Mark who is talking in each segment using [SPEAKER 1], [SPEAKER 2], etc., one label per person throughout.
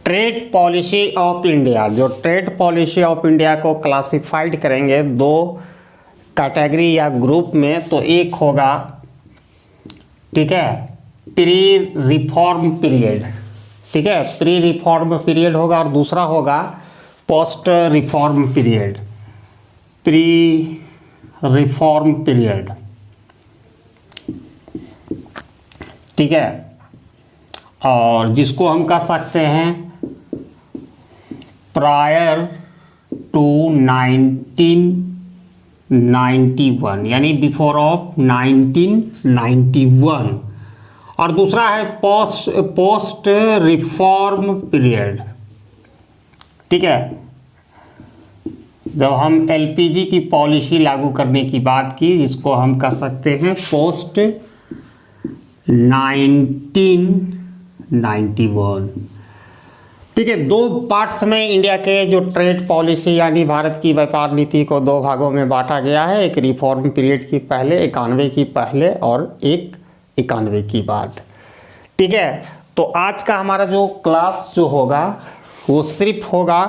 [SPEAKER 1] Trade policy of India, जो trade policy of India को classified करेंगे दो कैटेगरी या ग्रुप में, तो एक होगा, ठीक है, प्री रिफॉर्म पीरियड, ठीक है, प्री रिफॉर्म पीरियड होगा, और दूसरा होगा post reform period, pre reform period, ठीक है, और जिसको हम कह सकते हैं प्रायर टू 1991, यानी बिफोर ऑफ 1991, और दूसरा है पोस्ट रिफॉर्म पीरियड, ठीक है। जब हम एलपीजी की पॉलिसी लागू करने की बात की, जिसको हम कह सकते हैं पोस्ट 1991, ठीक है। दो पार्ट्स में इंडिया के जो ट्रेड पॉलिसी यानी भारत की व्यापार नीति को दो भागों में बांटा गया है, एक रिफॉर्म पीरियड की पहले 91 की पहले और एक 91 की बाद, ठीक है। तो आज का हमारा जो क्लास जो होगा वो सिर्फ होगा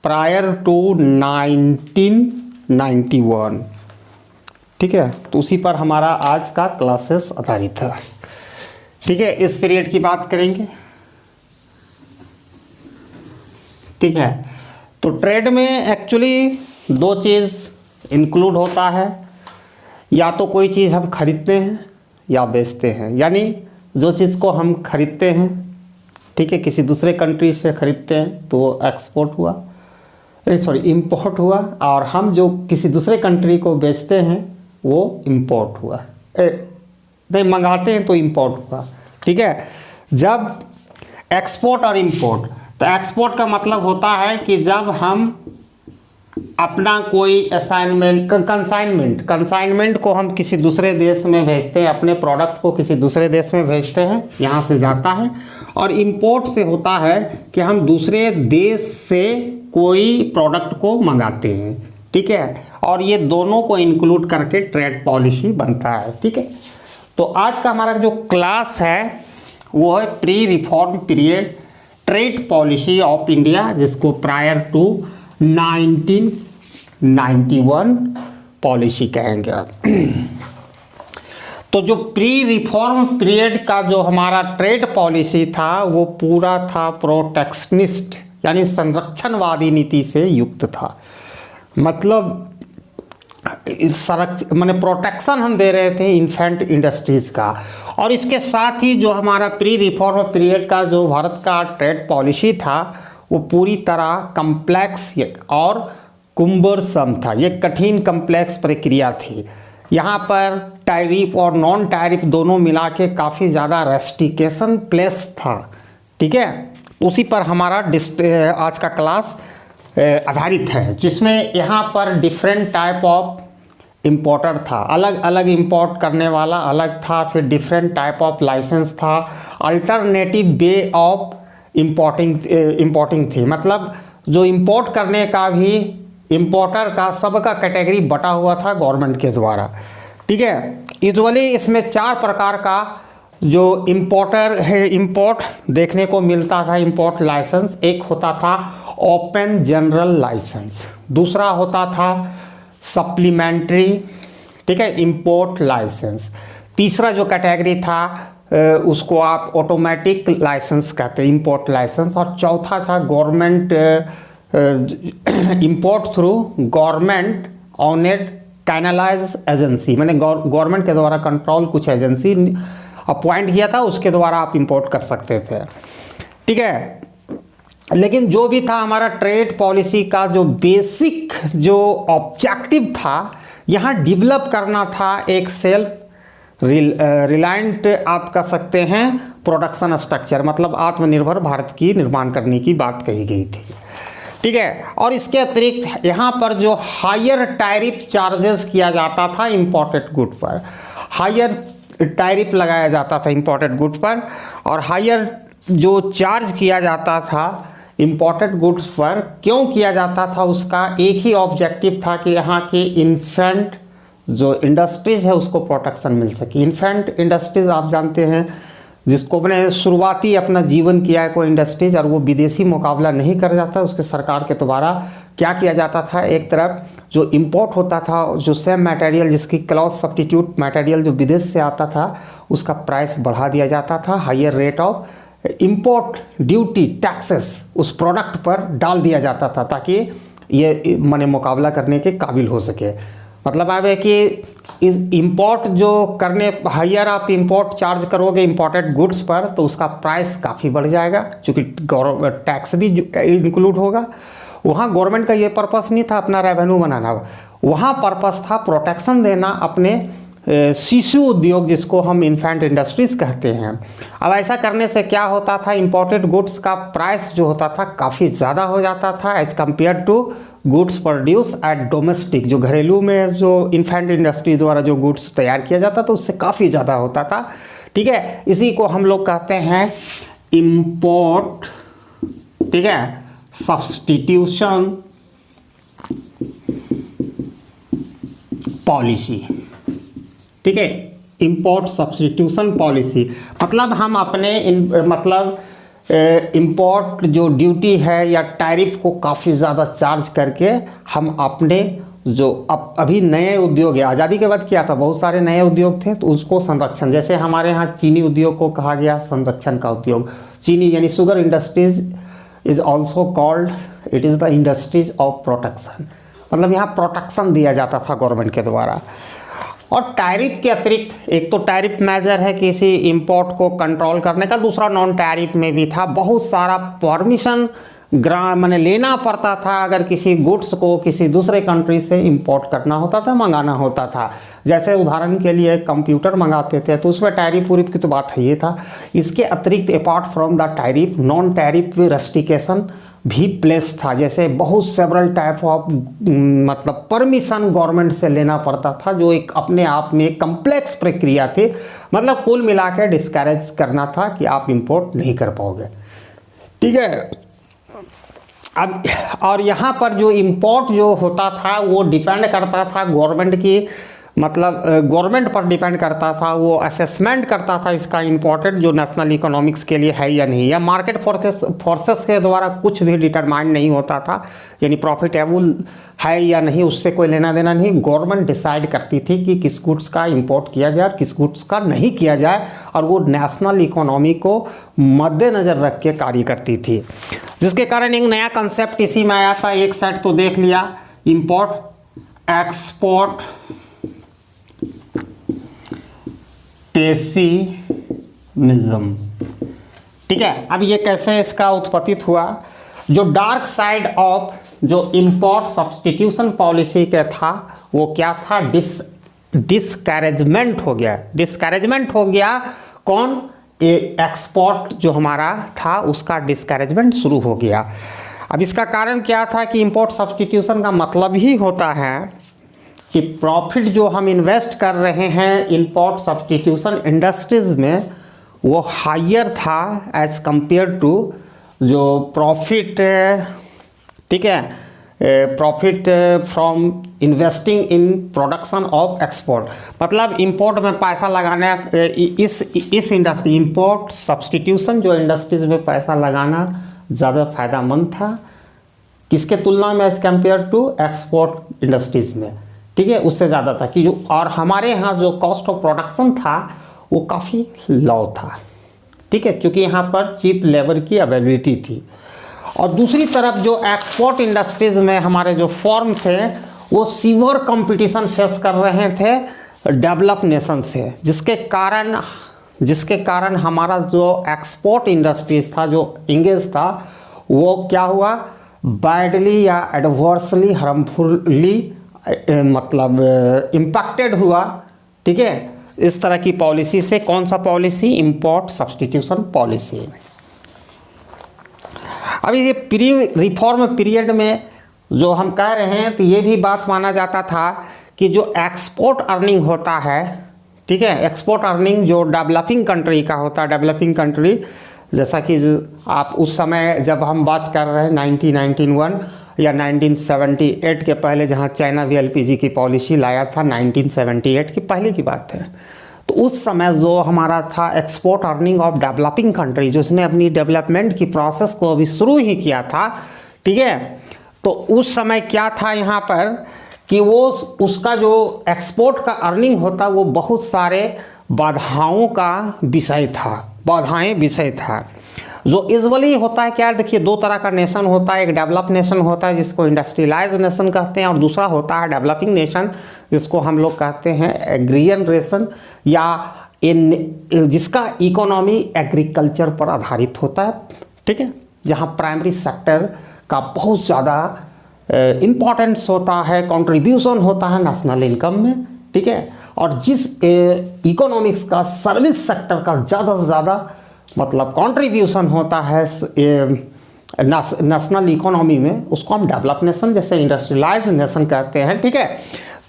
[SPEAKER 1] प्रायर टू 1991, ठीक है। तो उसी पर हमारा आज का क्लासेस आधारित है, ठीक है। इस पीरियड की बात करेंगे, ठीक है। तो ट्रेड में एक्चुअली दो चीज़ इंक्लूड होता है, या तो कोई चीज़ हम खरीदते हैं या बेचते हैं, यानी जो चीज़ को हम खरीदते हैं, ठीक है, किसी दूसरे कंट्री से खरीदते हैं तो वो एक्सपोर्ट हुआ, इंपोर्ट हुआ, और हम जो किसी दूसरे कंट्री को बेचते हैं वो इंपोर्ट हुआ, नहीं मंगाते हैं तो इंपोर्ट हुआ, ठीक है। जब एक्सपोर्ट और इंपोर्ट, तो एक्सपोर्ट का मतलब होता है कि जब हम अपना कोई असाइनमेंट कंसाइनमेंट को हम किसी दूसरे देश में भेजते हैं, अपने प्रोडक्ट को किसी दूसरे देश में भेजते हैं, यहाँ से जाता है। और इंपोर्ट से होता है कि हम दूसरे देश से कोई प्रोडक्ट को मंगाते हैं, ठीक है। और ये दोनों को इंक्लूड करके ट्रेड पॉलिसी बनता है, ठीक है। तो आज का हमारा जो क्लास है वो है pre reform period trade policy of India, जिसको प्रायर टू 1991 पॉलिसी कहेंगे। तो जो प्री रिफॉर्म पीरियड का जो हमारा ट्रेड पॉलिसी था वो पूरा था प्रोटेक्शनिस्ट, यानी संरक्षणवादी नीति से युक्त था। मतलब माने प्रोटेक्शन हम दे रहे थे इन्फेंट इंडस्ट्रीज़ का। और इसके साथ ही जो हमारा प्री रिफॉर्म पीरियड का जो भारत का ट्रेड पॉलिसी था वो पूरी तरह कम्प्लेक्स और कुम्बरसम था, ये कठिन कम्प्लेक्स प्रक्रिया थी। यहाँ पर टैरिफ और नॉन टैरिफ दोनों मिला के काफ़ी ज़्यादा रेस्ट्रिक्शन प्लेस था, ठीक है। उसी पर हमारा आज का क्लास आधारित है, जिसमें यहाँ पर डिफरेंट टाइप ऑफ इम्पोर्टर था, अलग अलग इंपोर्ट करने वाला अलग था, फिर डिफरेंट टाइप ऑफ लाइसेंस था, अल्टरनेटिव वे ऑफ इम्पोर्टिंग थी। मतलब जो इंपोर्ट करने का भी इंपोर्टर का सबका कैटेगरी बटा हुआ था गवर्नमेंट के द्वारा, ठीक है। यूजुअली इसमें 4 प्रकार का जो इंपोर्टर है इंपोर्ट देखने को मिलता था, इंपोर्ट लाइसेंस। एक होता था ओपन जनरल लाइसेंस, दूसरा होता था सप्लीमेंट्री, ठीक है, इंपोर्ट लाइसेंस। तीसरा जो कैटेगरी था उसको आप ऑटोमेटिक लाइसेंस कहते हैं, इंपोर्ट लाइसेंस। और चौथा था government import through government owned canalise agency, मैंने गवर्नमेंट के द्वारा कंट्रोल कुछ एजेंसी अपॉइंट किया था, उसके द्वारा आप इंपोर्ट कर सकते थे, ठीक है। लेकिन जो भी था हमारा ट्रेड पॉलिसी का जो बेसिक जो ऑब्जेक्टिव था, यहाँ डेवलप करना था एक सेल्फ रिलायंट आप कह सकते हैं प्रोडक्शन स्ट्रक्चर, मतलब आत्मनिर्भर भारत की निर्माण करने की बात कही गई थी, ठीक है। और इसके अतिरिक्त यहाँ पर जो हायर टैरिफ चार्जेस किया जाता था इंपोर्टेड गुड पर, हायर टैरिफ लगाया जाता था इंपोर्टेड गुड पर, और हायर जो चार्ज किया जाता था इंपोर्टेड गुड्स पर क्यों किया जाता था, उसका एक ही ऑब्जेक्टिव था कि यहाँ के इन्फेंट जो इंडस्ट्रीज़ है उसको प्रोटेक्शन मिल सके। इन्फेंट इंडस्ट्रीज़ आप जानते हैं जिसको अपने शुरुआती अपना जीवन किया है कोई इंडस्ट्रीज, और वो विदेशी मुकाबला नहीं कर जाता, उसके सरकार के द्वारा क्या किया जाता था, एक तरफ जो इंपोर्ट होता था, जो सेम मटेरियल जिसकी क्लॉथ सब्स्टिट्यूट मटेरियल जो विदेश से आता था, उसका प्राइस बढ़ा दिया जाता था, higher rate of import duty taxes उस प्रोडक्ट पर डाल दिया जाता था, ताकि ये माने मुकाबला करने के काबिल हो सके। मतलब अब है कि इस इंपोर्ट जो करने, हायर आप इंपोर्ट चार्ज करोगे इंपोर्टेड गुड्स पर, तो उसका प्राइस काफ़ी बढ़ जाएगा, क्योंकि टैक्स भी इंक्लूड होगा। वहाँ गवर्नमेंट का ये पर्पस नहीं था अपना रेवेन्यू बनाना, वहाँ पर्पस था प्रोटेक्शन देना अपने शिशु उद्योग, जिसको हम इन्फेंट इंडस्ट्रीज कहते हैं। अब ऐसा करने से क्या होता था, इंपोर्टेड गुड्स का प्राइस जो होता था काफ़ी ज़्यादा हो जाता था as compare to goods produce at domestic, जो घरेलू में जो इन्फेंट इंडस्ट्री द्वारा जो गुड्स तैयार किया जाता था उससे काफ़ी ज़्यादा होता था। ठीक है, इसी को हम लोग कहते हैं इंपोर्ट, ठीक है, सब्स्टिट्यूशन पॉलिसी। ठीक है, इंपोर्ट सब्स्टिट्यूशन पॉलिसी मतलब हम अपने इंपोर्ट जो ड्यूटी है या टैरिफ को काफ़ी ज़्यादा चार्ज करके हम अपने जो अभी नए उद्योग है, आज़ादी के बाद किया था, बहुत सारे नए उद्योग थे, तो उसको संरक्षण, जैसे हमारे यहाँ चीनी उद्योग को कहा गया संरक्षण का उद्योग। चीनी यानी sugar industries is also called, it is the industries of protection, मतलब यहाँ प्रोटेक्शन दिया जाता था गवर्नमेंट के द्वारा। और टैरिफ के अतिरिक्त एक तो टैरिफ मेजर है किसी इंपोर्ट को कंट्रोल करने का, दूसरा नॉन टैरिफ में भी था, बहुत सारा परमिशन माने लेना पड़ता था अगर किसी गुड्स को किसी दूसरे कंट्री से इंपोर्ट करना होता था, मंगाना होता था। जैसे उदाहरण के लिए कंप्यूटर मंगाते थे तो उसमें टैरिफ उरिफ की तो बात है ये था। इसके अतिरिक्त apart from the tariff non tariff restriction भी प्लेस था, जैसे बहुत सेवरल टाइप ऑफ मतलब परमिशन गवर्नमेंट से लेना पड़ता था, जो एक अपने आप में एक कम्प्लेक्स प्रक्रिया थी। मतलब कुल मिला के डिस्करेज करना था कि आप इंपोर्ट नहीं कर पाओगे। ठीक है, अब और यहाँ पर जो इंपोर्ट जो होता था वो डिपेंड करता था गवर्नमेंट की, मतलब गवर्नमेंट पर डिपेंड करता था, वो असेसमेंट करता था इसका इंपॉर्टेंट जो नेशनल इकोनॉमिक्स के लिए है या नहीं, या मार्केट फोर्सेस के द्वारा कुछ भी डिटरमाइन नहीं होता था, यानी प्रॉफिटेबल है या नहीं उससे कोई लेना देना नहीं। गवर्नमेंट डिसाइड करती थी कि किस गुड्स का इंपोर्ट किया जाए और किस गुड्स का नहीं किया जाए, और वो नेशनल इकोनॉमी को मद्देनज़र रख के कार्य करती थी, जिसके कारण एक नया कंसेप्ट इसी में आया था। एक सेट तो देख लिया, इंपोर्ट एक्सपोर्ट पेसिनिज्म। ठीक है, अब ये कैसे इसका उत्पत्ति हुआ, जो डार्क साइड ऑफ जो इंपोर्ट सब्स्टिट्यूशन पॉलिसी के था वो क्या था, डिस्करेजमेंट हो गया। डिस्करेजमेंट हो गया कौन, एक्सपोर्ट जो हमारा था उसका डिस्करेजमेंट शुरू हो गया। अब इसका कारण क्या था कि इंपोर्ट सब्स्टिट्यूशन का मतलब ही होता है कि प्रॉफिट जो हम इन्वेस्ट कर रहे हैं इंपोर्ट सब्स्टिट्यूशन इंडस्ट्रीज़ में वो हायर था एज कंपेयर टू जो प्रॉफिट, ठीक है, profit from investing in production of export. मतलब इंपोर्ट में पैसा लगाना, इस इंडस्ट्री इंपोर्ट सब्स्टिट्यूशन जो इंडस्ट्रीज़ में पैसा लगाना ज़्यादा फायदेमंद था किसके तुलना में, as compare to export industries में। ठीक है, उससे ज़्यादा था कि जो, और हमारे यहाँ जो कॉस्ट ऑफ प्रोडक्शन था वो काफ़ी लो था। ठीक है, क्योंकि यहाँ पर चीप लेबर की अवेलेबिलिटी थी। और दूसरी तरफ जो एक्सपोर्ट इंडस्ट्रीज़ में हमारे जो फॉर्म थे वो सीवर कंपटीशन फेस कर रहे थे डेवलप नेशन से, जिसके कारण हमारा जो एक्सपोर्ट इंडस्ट्रीज था, जो इंगेज था, वो क्या हुआ, बैडली या एडवर्सली हार्मफुली मतलब इम्पैक्टेड हुआ। ठीक है, इस तरह की पॉलिसी से। कौन सा पॉलिसी, इंपोर्ट सब्स्टिट्यूशन पॉलिसी। अभी ये प्री रिफॉर्म पीरियड में जो हम कह रहे हैं तो ये भी बात माना जाता था कि जो एक्सपोर्ट अर्निंग होता है, ठीक है, एक्सपोर्ट अर्निंग जो डेवलपिंग कंट्री का होता है, डेवलपिंग कंट्री, जैसा कि आप उस समय जब हम बात कर रहे हैं 1991 या 1978 के पहले, जहाँ चाइना भी एलपीजी की पॉलिसी लाया था 1978 की पहले की बात है, तो तो उस समय जो हमारा था export earning of developing country, जिसने अपनी डेवलपमेंट की प्रोसेस को अभी शुरू ही किया था, ठीक है। तो उस समय क्या था यहाँ पर कि वो उसका जो एक्सपोर्ट का अर्निंग होता वो बहुत सारे बाधाओं का विषय था, बाधाएं विषय था। जो यूजुअली होता है क्या, देखिए दो तरह का नेशन होता है, एक डेवलप नेशन होता है जिसको इंडस्ट्रियलाइज नेशन कहते हैं, और दूसरा होता है डेवलपिंग नेशन जिसको हम लोग कहते हैं एग्रियन नेशन, या जिसका इकोनॉमी एग्रीकल्चर पर आधारित होता है, ठीक है, जहाँ प्राइमरी सेक्टर का बहुत ज़्यादा इम्पोर्टेंस होता है, कंट्रीब्यूशन होता है नेशनल इनकम में, ठीक है, और जिस इकोनॉमिक्स का सर्विस सेक्टर का ज़्यादा से ज़्यादा मतलब कंट्रीब्यूशन होता है नेशनल इकोनॉमी में, उसको हम डेवलप नेशन जैसे इंडस्ट्रियलाइज नेशन कहते हैं, ठीक है।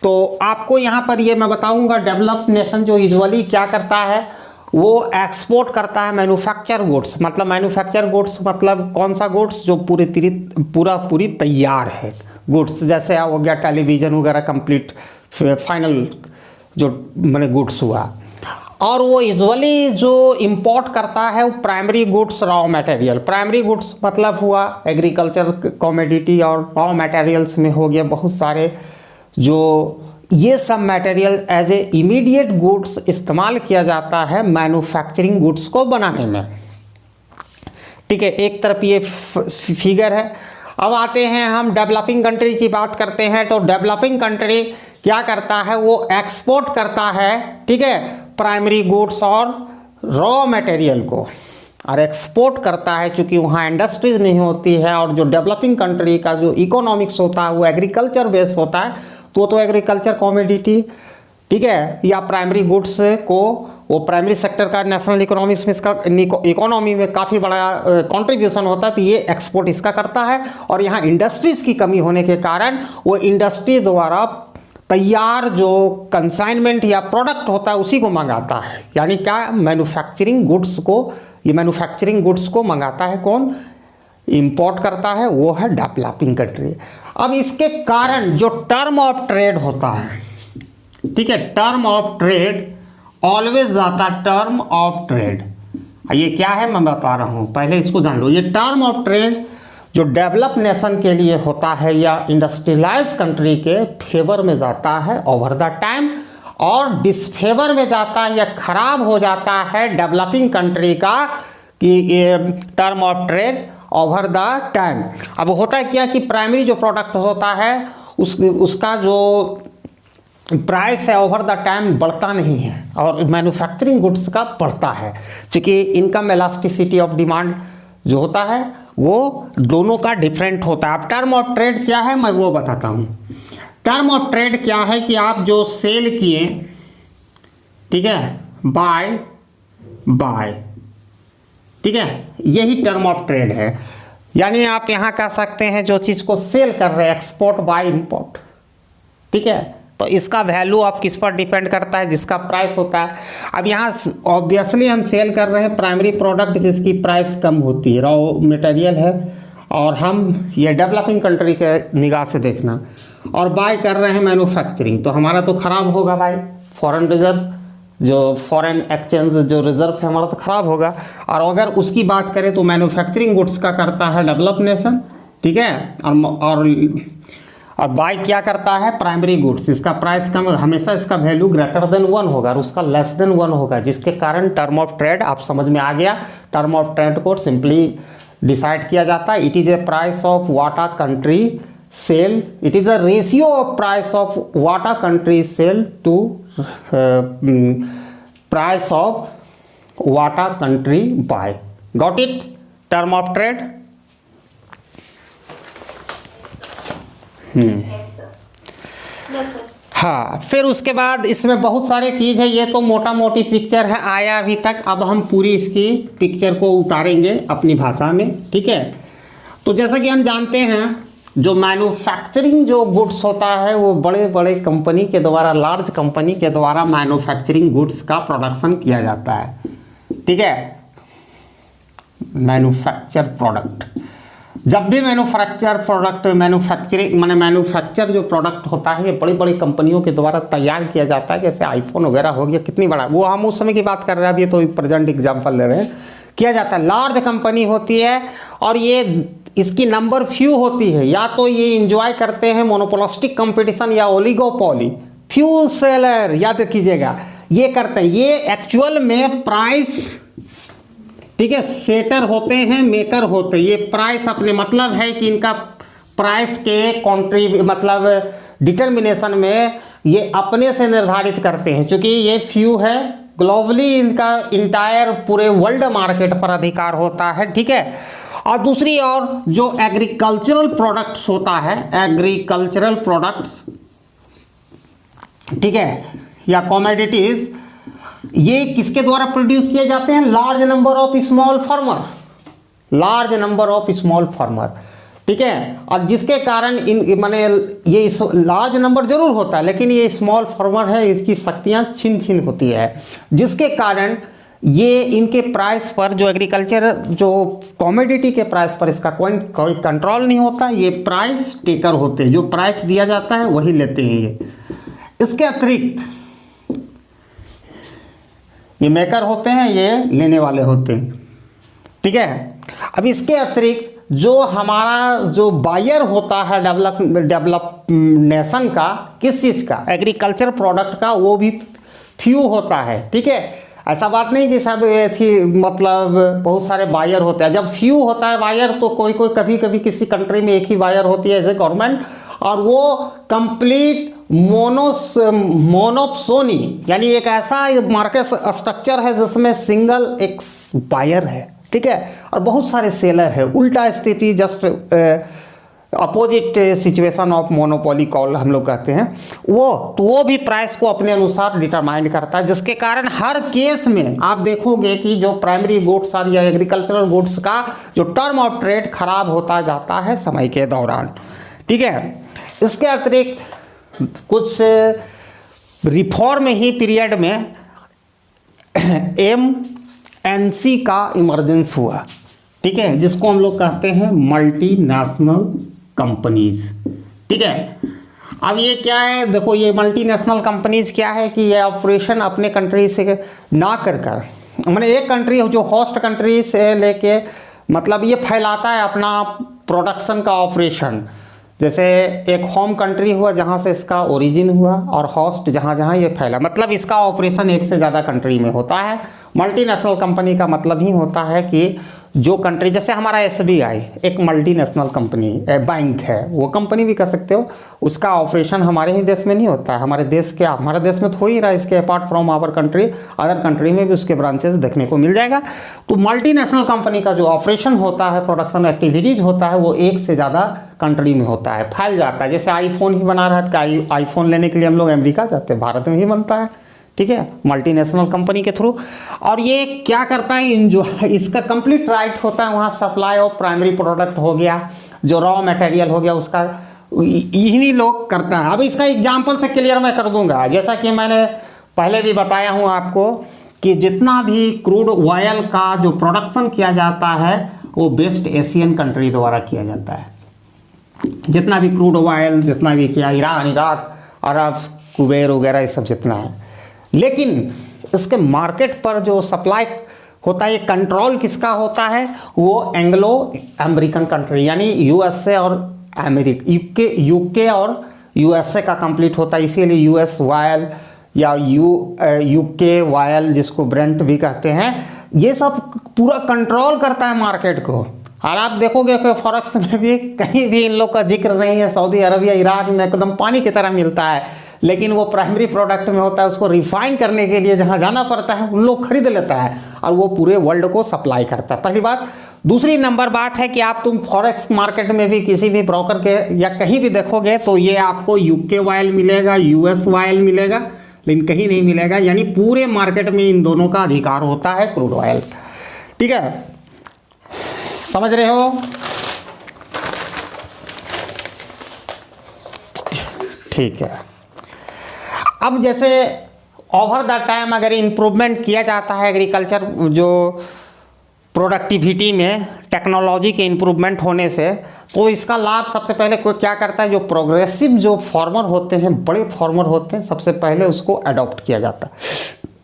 [SPEAKER 1] तो आपको यहाँ पर ये मैं बताऊँगा, डेवलप नेशन जो यूजुअली क्या करता है, वो एक्सपोर्ट करता है मैन्युफैक्चर गुड्स। मतलब मैन्युफैक्चर गुड्स मतलब कौन सा गुड्स, जो पूरी तैयार है गुड्स, जैसे हो गया टेलीविज़न वगैरह कंप्लीट फाइनल जो मैंने गुड्स हुआ। और वो यूजुअली जो इंपोर्ट करता है वो primary goods, raw material. Primary goods मतलब हुआ एग्रीकल्चर कमोडिटी, और रॉ मटेरियल्स में हो गया बहुत सारे जो ये सब material as a immediate goods इस्तेमाल किया जाता है मैन्युफैक्चरिंग गुड्स को बनाने में, ठीक है। एक तरफ ये फिगर है। अब आते हैं हम डेवलपिंग कंट्री की बात करते हैं, तो डेवलपिंग कंट्री क्या करता है, वो एक्सपोर्ट करता है, ठीक है, प्राइमरी गुड्स और रॉ मटेरियल को, और एक्सपोर्ट करता है चूँकि वहाँ इंडस्ट्रीज नहीं होती है, और जो डेवलपिंग कंट्री का जो इकोनॉमिक्स होता है वो एग्रीकल्चर बेस्ड होता है, तो एग्रीकल्चर कमोडिटी, ठीक है, या प्राइमरी गुड्स को वो प्राइमरी सेक्टर का नेशनल इकोनॉमिक्स में इसका इकोनॉमी में काफ़ी बड़ा कंट्रीब्यूशन होता है, तो ये एक्सपोर्ट इसका करता है। और यहाँ इंडस्ट्रीज़ की कमी होने के कारण वो इंडस्ट्री द्वारा तैयार जो कंसाइनमेंट या प्रोडक्ट होता है उसी को मंगाता है, यानी क्या, मैन्युफैक्चरिंग गुड्स को, ये मैन्युफैक्चरिंग गुड्स को मंगाता है कौन, इंपोर्ट करता है, वो है डेवलपिंग कंट्री। अब इसके कारण जो टर्म ऑफ ट्रेड होता है, ठीक है, टर्म ऑफ ट्रेड ऑलवेज जाता है, टर्म ऑफ ट्रेड, ये क्या है मैं बता रहा हूँ, पहले इसको जान लो। ये टर्म ऑफ ट्रेड जो डेवलप नेशन के लिए होता है या इंडस्ट्रियलाइज कंट्री के फेवर में जाता है ओवर द टाइम, और डिसफेवर में जाता है या खराब हो जाता है डेवलपिंग कंट्री का कि term of trade over the time. अब होता है क्या कि प्राइमरी जो प्रोडक्ट होता है उसका जो प्राइस है ओवर द टाइम बढ़ता नहीं है, और मैन्युफैक्चरिंग गुड्स का बढ़ता है, क्योंकि इनकम इलास्टिसिटी ऑफ डिमांड जो होता है वो दोनों का डिफरेंट होता है। अब टर्म ऑफ ट्रेड क्या है मैं वो बताता हूँ। टर्म ऑफ ट्रेड क्या है कि आप जो सेल किए, ठीक है, बाय, ठीक है, यही टर्म ऑफ ट्रेड है। यानी आप यहाँ कह सकते हैं जो चीज़ को सेल कर रहे हैं, एक्सपोर्ट बाय इंपोर्ट, ठीक है, तो इसका वैल्यू आप किस पर डिपेंड करता है, जिसका प्राइस होता है। अब यहाँ ऑब्वियसली हम सेल कर रहे हैं प्राइमरी प्रोडक्ट जिसकी प्राइस कम होती है, रॉ मटेरियल है, और हम ये डेवलपिंग कंट्री के निगाह से देखना, और बाय कर रहे हैं मैन्युफैक्चरिंग, तो हमारा तो ख़राब होगा भाई, फॉरेन रिजर्व जो फॉरेन एक्सचेंज जो रिजर्व है हमारा तो ख़राब होगा। और अगर उसकी बात करें तो मैन्युफैक्चरिंग गुड्स का करता है डेवलप नेशन, ठीक है, और बाय क्या करता है, प्राइमरी गुड्स, इसका प्राइस कम, हमेशा इसका वैल्यू ग्रेटर देन 1 होगा और उसका लेस देन 1 होगा, जिसके कारण टर्म ऑफ ट्रेड आप समझ में आ गया। टर्म ऑफ ट्रेड को सिंपली डिसाइड किया जाता है, it is a price of what a country sell, it is a ratio of price of what a country sell to price of what a country buy. Got it, term of trade. हाँ, फिर उसके बाद इसमें बहुत सारे चीज़ है, ये तो मोटा मोटी पिक्चर है आया अभी तक। अब हम पूरी इसकी पिक्चर को उतारेंगे अपनी भाषा में, ठीक है। तो जैसा कि हम जानते हैं जो मैन्युफैक्चरिंग जो गुड्स होता है वो बड़े बड़े कंपनी के द्वारा, लार्ज कंपनी के द्वारा मैन्युफैक्चरिंग गुड्स का प्रोडक्शन किया जाता है, ठीक है, मैन्युफैक्चर प्रोडक्ट। जब भी मैन्युफैक्चर जो प्रोडक्ट होता है ये बड़ी बड़ी कंपनियों के द्वारा तैयार किया जाता है, जैसे आईफोन वगैरह हो गया, कितनी बड़ा, वो हम उस समय की बात कर रहे हैं, अभी तो प्रेजेंट एग्जांपल ले रहे हैं, किया जाता है। लार्ज कंपनी होती है और ये इसकी नंबर फ्यू होती है, या तो ये इंजॉय करते हैं मोनोपोलिस्टिक कंपटीशन या ओलिगोपोली। फ्यू सेलर याद रखिएगा, ये करते हैं, ये एक्चुअल में प्राइस, ठीक है, सेटर होते हैं, मेकर होते हैं। ये प्राइस अपने मतलब है कि इनका प्राइस के मतलब डिटर्मिनेशन में ये अपने से निर्धारित करते हैं, क्योंकि ये फ्यू है, ग्लोबली इनका इंटायर पूरे वर्ल्ड मार्केट पर अधिकार होता है, ठीक है। और दूसरी ओर जो एग्रीकल्चरल प्रोडक्ट्स होता है, एग्रीकल्चरल प्रोडक्ट्स, ठीक है, या कमोडिटीज, ये किसके द्वारा प्रोड्यूस किए जाते हैं? Large number of small farmer, large number of small farmer, ठीक है। और जिसके कारण इन माने ये लार्ज नंबर जरूर होता है, लेकिन ये स्मॉल फार्मर है, इसकी शक्तियाँ छिन छिन होती है, जिसके कारण ये इनके प्राइस पर, जो एग्रीकल्चर जो कमोडिटी के प्राइस पर इसका कोई कंट्रोल नहीं होता। ये प्राइस टेकर होते हैं, जो प्राइस दिया जाता है वही लेते हैं ये। इसके अतिरिक्त ये मेकर होते हैं, ये लेने वाले होते हैं, ठीक है। अब इसके अतिरिक्त जो हमारा जो बायर होता है डेवलप नेशन का, किस चीज़ का? एग्रीकल्चर प्रोडक्ट का, वो भी फ्यू होता है, ठीक है। ऐसा बात नहीं कि सब मतलब बहुत सारे बायर होते हैं। जब फ्यू होता है बायर, तो कोई कभी कभी किसी कंट्री में एक ही बायर होती है एज ए गवर्नमेंट, और वो कंप्लीट मोनोप्सोनी, यानी एक ऐसा मार्केट स्ट्रक्चर है जिसमें सिंगल एक बायर है, ठीक है, और बहुत सारे सेलर है। उल्टा स्थिति, just opposite situation of monopoly call हम लोग कहते हैं। वो भी प्राइस को अपने अनुसार डिटरमाइन करता है, जिसके कारण हर केस में आप देखोगे कि जो प्राइमरी गुड्स या एग्रीकल्चरल गुड्स का जो टर्म ऑफ ट्रेड खराब होता जाता है समय के दौरान, ठीक है। इसके अतिरिक्त कुछ रिफॉर्म ही पीरियड में MNC का इमरजेंस हुआ, ठीक है, जिसको हम लोग कहते हैं मल्टीनेशनल कंपनीज, ठीक है। अब ये क्या है, देखो, ये मल्टीनेशनल कंपनीज क्या है कि ये ऑपरेशन अपने कंट्री से ना कर मैंने एक कंट्री जो होस्ट कंट्री से लेके मतलब ये फैलाता है अपना प्रोडक्शन का ऑपरेशन। जैसे एक होम कंट्री हुआ जहाँ से इसका ओरिजिन हुआ, और होस्ट जहाँ जहाँ ये फैला, मतलब इसका ऑपरेशन एक से ज़्यादा कंट्री में होता है। मल्टीनेशनल कंपनी का मतलब ही होता है कि जो कंट्री, जैसे हमारा SBI एक मल्टीनेशनल कंपनी बैंक है, वो कंपनी भी कह सकते हो, उसका ऑपरेशन हमारे ही देश में नहीं होता है, हमारे देश में तो हो ही रहा है, इसके apart from our country other country में भी उसके ब्रांचेस देखने को मिल जाएगा। तो मल्टीनेशनल कंपनी का जो ऑपरेशन होता है, प्रोडक्शन एक्टिविटीज़ होता है, वो एक से ज़्यादा कंट्री में होता है, फैल जाता है। जैसे आईफोन ही बना रहा है, तो आईफोन लेने के लिए हम लोग अमेरिका जाते हैं, भारत में ही बनता है, ठीक है, मल्टीनेशनल कंपनी के थ्रू। और ये क्या करता है, इसका कंप्लीट राइट होता है वहाँ सप्लाई ऑफ प्राइमरी प्रोडक्ट हो गया, जो रॉ मटेरियल हो गया, उसका इन्हीं लोग करता है। अब इसका एग्जांपल से क्लियर मैं कर दूंगा, जैसा कि मैंने पहले भी बताया हूँ आपको कि जितना भी क्रूड ऑयल का जो प्रोडक्शन किया जाता है वो वेस्ट एशियन कंट्री द्वारा किया जाता है। जितना भी क्रूड ऑयल, जितना भी क्या, ईरान, इराक, अरब, कुवैत वगैरह, ये सब जितना है, लेकिन इसके मार्केट पर जो सप्लाई होता है, ये कंट्रोल किसका होता है? वो एंग्लो अमेरिकन कंट्री, यानी USA और अमेरिका, यूके और USA का कंप्लीट होता है। इसीलिए US ऑयल या UK ऑयल, जिसको ब्रेंट भी कहते हैं, ये सब पूरा कंट्रोल करता है मार्केट को। और आप देखोगे कि फॉरेक्स में भी कहीं भी इन लोग का जिक्र नहीं है। सऊदी अरबिया, ईरान में एकदम पानी की तरह मिलता है, लेकिन वो प्राइमरी प्रोडक्ट में होता है, उसको रिफाइन करने के लिए जहाँ जाना पड़ता है उन लोग खरीद लेता है, और वो पूरे वर्ल्ड को सप्लाई करता है। पहली बात। दूसरी नंबर बात है कि तुम फॉरेक्स मार्केट में भी किसी भी ब्रोकर के या कहीं भी देखोगे तो ये आपको UK ऑयल मिलेगा, US ऑयल मिलेगा, लेकिन कहीं नहीं मिलेगा। यानी पूरे मार्केट में इन दोनों का अधिकार होता है क्रूड ऑयल, ठीक है, समझ रहे हो? ठीक है। अब जैसे ओवर द टाइम अगर इम्प्रूवमेंट किया जाता है एग्रीकल्चर जो प्रोडक्टिविटी में टेक्नोलॉजी के इम्प्रूवमेंट होने से, तो इसका लाभ सबसे पहले कोई क्या करता है, जो प्रोग्रेसिव जो फार्मर होते हैं, बड़े फार्मर होते हैं, सबसे पहले उसको अडॉप्ट किया जाता है।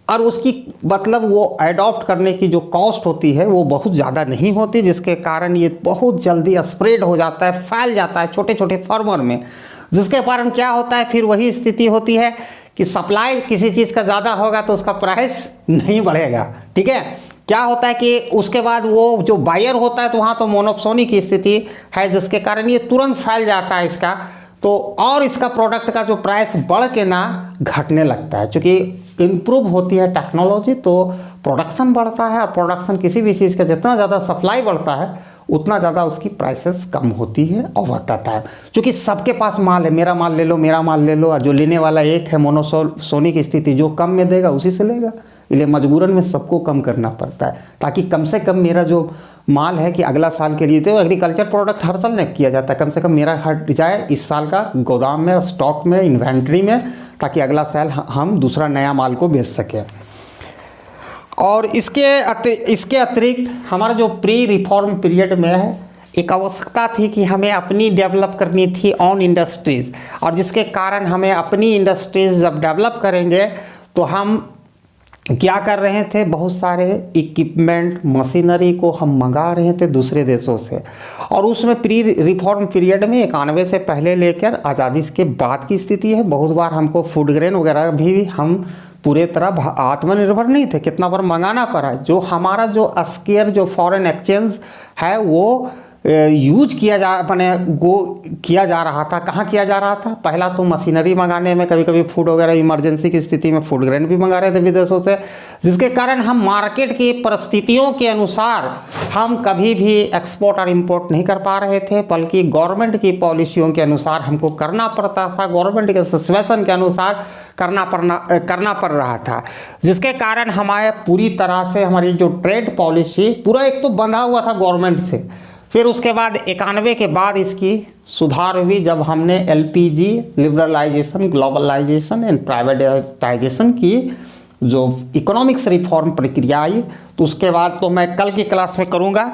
[SPEAKER 1] और उसकी मतलब वो अडॉप्ट करने की जो कॉस्ट होती है वो बहुत ज़्यादा नहीं होती, जिसके कारण ये बहुत जल्दी स्प्रेड हो जाता है, फैल जाता है छोटे छोटे फार्मर में, जिसके कारण क्या होता है, फिर वही स्थिति होती है कि सप्लाई किसी चीज़ का ज़्यादा होगा तो उसका प्राइस नहीं बढ़ेगा। ठीक है, क्या होता है कि उसके बाद वो जो बायर होता है तो वहाँ तो मोनोपोली की स्थिति है, जिसके कारण ये तुरंत फैल जाता है इसका, तो और इसका प्रोडक्ट का जो प्राइस बढ़ के ना घटने लगता है। क्योंकि इम्प्रूव होती है टेक्नोलॉजी तो प्रोडक्शन बढ़ता है, और प्रोडक्शन किसी भी चीज़ का जितना ज़्यादा सप्लाई बढ़ता है उतना ज़्यादा उसकी प्राइसेस कम होती है ओवर द टाइम। क्योंकि सबके पास माल है, मेरा माल ले लो, मेरा माल ले लो, और जो लेने वाला एक है मोनोपोली की स्थिति, जो कम में देगा उसी से लेगा, इसलिए मजबूरन में सबको कम करना पड़ता है, ताकि कम से कम मेरा जो माल है कि अगला साल के लिए, तो एग्रीकल्चर प्रोडक्ट हर साल नहीं किया जाता है, कम से कम मेरा हट जाए इस साल का गोदाम में, स्टॉक में, इन्वेंट्री में, ताकि अगला साल हम दूसरा नया माल को बेच सकें। और इसके अतिरिक्त हमारा जो प्री रिफॉर्म पीरियड में है, एक आवश्यकता थी कि हमें अपनी डेवलप करनी थी ऑन इंडस्ट्रीज़, और जिसके कारण हमें अपनी इंडस्ट्रीज़ जब डेवलप करेंगे तो हम क्या कर रहे थे, बहुत सारे इक्विपमेंट मशीनरी को हम मंगा रहे थे दूसरे देशों से। और उसमें प्री रिफॉर्म पीरियड में 91 से पहले लेकर आज़ादी के बाद की स्थिति है, बहुत बार हमको फूड ग्रेन वगैरह भी हम पूरे तरह आत्मनिर्भर नहीं थे, कितना बार मंगाना पड़ा। जो हमारा जो स्केयर जो फॉरेन एक्सचेंज है वो यूज किया जा रहा था। कहाँ किया जा रहा था, पहला तो मशीनरी मंगाने में, कभी कभी फूड वगैरह इमरजेंसी की स्थिति में फूड ग्रेन भी मंगा रहे थे विदेशों से, जिसके कारण हम मार्केट की परिस्थितियों के अनुसार हम कभी भी एक्सपोर्ट और इंपोर्ट नहीं कर पा रहे थे, बल्कि गवर्नमेंट की पॉलिसियों के अनुसार हमको करना पड़ता था, गवर्नमेंट के सिचुएशन के अनुसार करना पड़ रहा था, जिसके कारण हमारे पूरी तरह से हमारी जो ट्रेड पॉलिसी पूरा एक तो बंधा हुआ था गवर्नमेंट से। फिर उसके बाद 91 के बाद इसकी सुधार हुई, जब हमने LPG liberalization, globalization and privatization की जो इकोनॉमिक्स रिफॉर्म प्रक्रिया आई, तो उसके बाद तो मैं कल की क्लास में करूँगा।